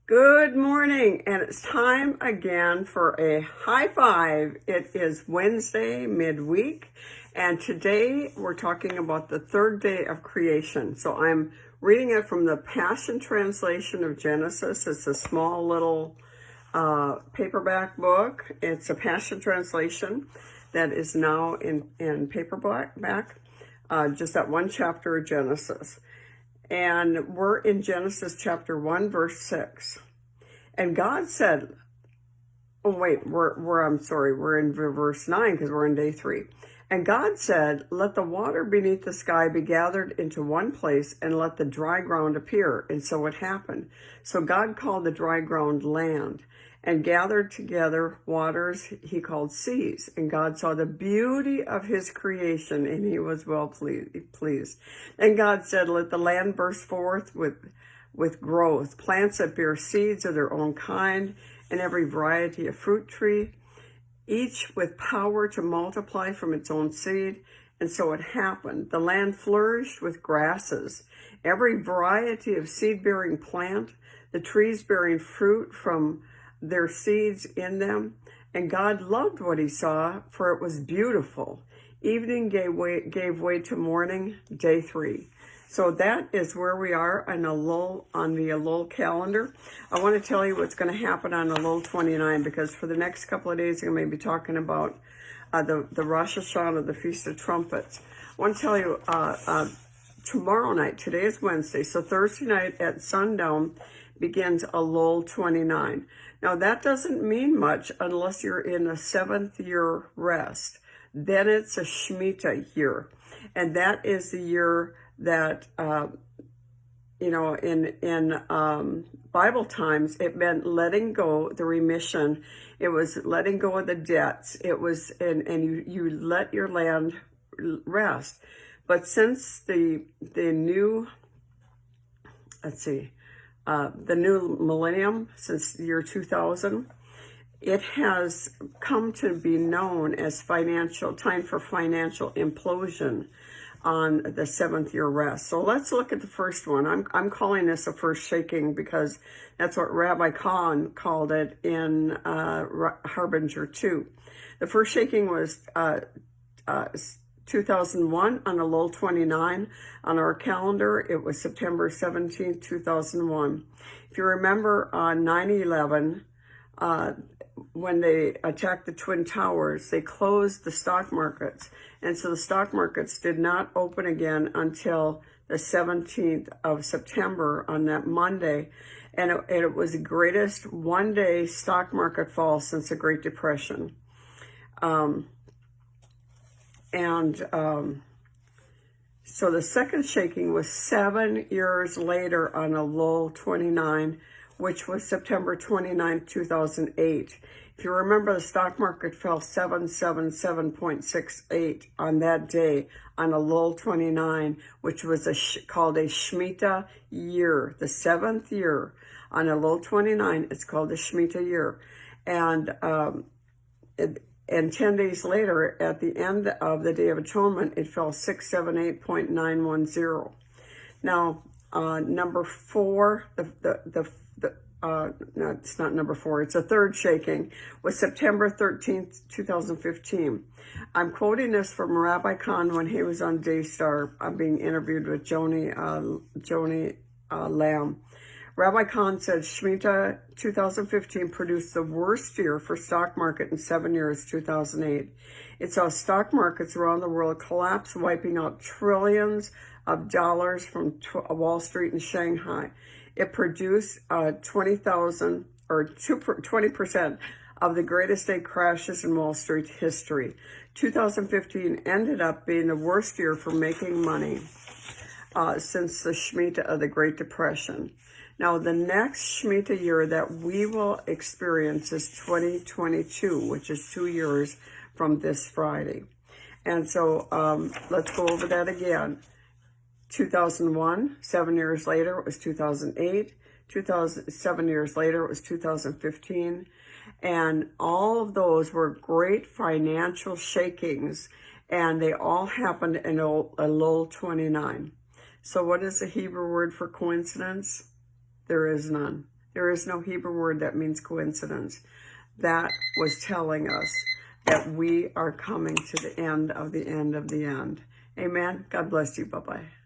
Good morning, and it's time again for a high five. It is Wednesday, midweek, and today we're talking about the third day of creation. So I'm reading it from the Passion Translation of Genesis. It's a small little paperback book. It's a Passion Translation that is now in paperback, just that one chapter of Genesis. And we're in Genesis chapter 1, verse 6. And God said, we're in verse 9 because we're in day 3. And God said, let the water beneath the sky be gathered into one place and let the dry ground appear. And so it happened. So God called the dry ground land and gathered together waters he called seas. And God saw the beauty of his creation, and he was well pleased. And God said, let the land burst forth with growth, plants that bear seeds of their own kind, and every variety of fruit tree, each with power to multiply from its own seed. And so it happened. The land flourished with grasses, every variety of seed-bearing plant, the trees bearing fruit from their seeds in them. And God loved what he saw, for it was beautiful. Evening gave way to morning, day 3. So that is where we are on the Elul calendar. I want to tell you what's going to happen on Elul 29, because for the next couple of days I'm going to be talking about the Rosh Hashanah, the Feast of Trumpets. I want to tell you tomorrow night, today is Wednesday, so Thursday night at sundown begins Elul 29. Now that doesn't mean much unless you're in the 7th year rest. Then it's a Shemitah year, and that is the year that in Bible times it meant letting go the remission. It was letting go of the debts. It was and you let your land rest. But since the new the new millennium, since the year 2000, it has come to be known as time for financial implosion on the 7th year rest. So let's look at the first one. I'm calling this a first shaking because that's what Rabbi Khan called it in Harbinger 2. The first shaking was 2001 on Elul 29. On our calendar, it was September 17, 2001. If you remember on 9/11, when they attacked the Twin Towers, they closed the stock markets. And so the stock markets did not open again until the 17th of September on that Monday. And it was the greatest one-day stock market fall since the Great Depression. So the second shaking was 7 years later on Elul 29, which was September 29, 2008. If you remember, the stock market fell 777.68 on that day on Elul 29, which was called a Shemitah year, the 7th year. On Elul 29, it's called the Shemitah year. And 10 days later, at the end of the Day of Atonement, it fell 678.910. Now, number 4, no, it's not number 4, it's a third shaking, was September 13th, 2015. I'm quoting this from Rabbi Khan when he was on Daystar. I'm being interviewed with Joni Lamb. Rabbi Khan said Shemitah 2015 produced the worst year for stock market in 7 years, 2008. It saw stock markets around the world collapse, wiping out trillions of dollars from Wall Street and Shanghai. It produced 20% of the greatest day crashes in Wall Street history. 2015 ended up being the worst year for making money since the Shemitah of the Great Depression. Now, the next Shemitah year that we will experience is 2022, which is 2 years from this Friday. And so let's go over that again. 2001, 7 years later, it was 2008. 7 years later, it was 2015. And all of those were great financial shakings, and they all happened in Elul 29. So what is the Hebrew word for coincidence? There is none. There is no Hebrew word that means coincidence. That was telling us that we are coming to the end of the end of the end. Amen. God bless you. Bye-bye.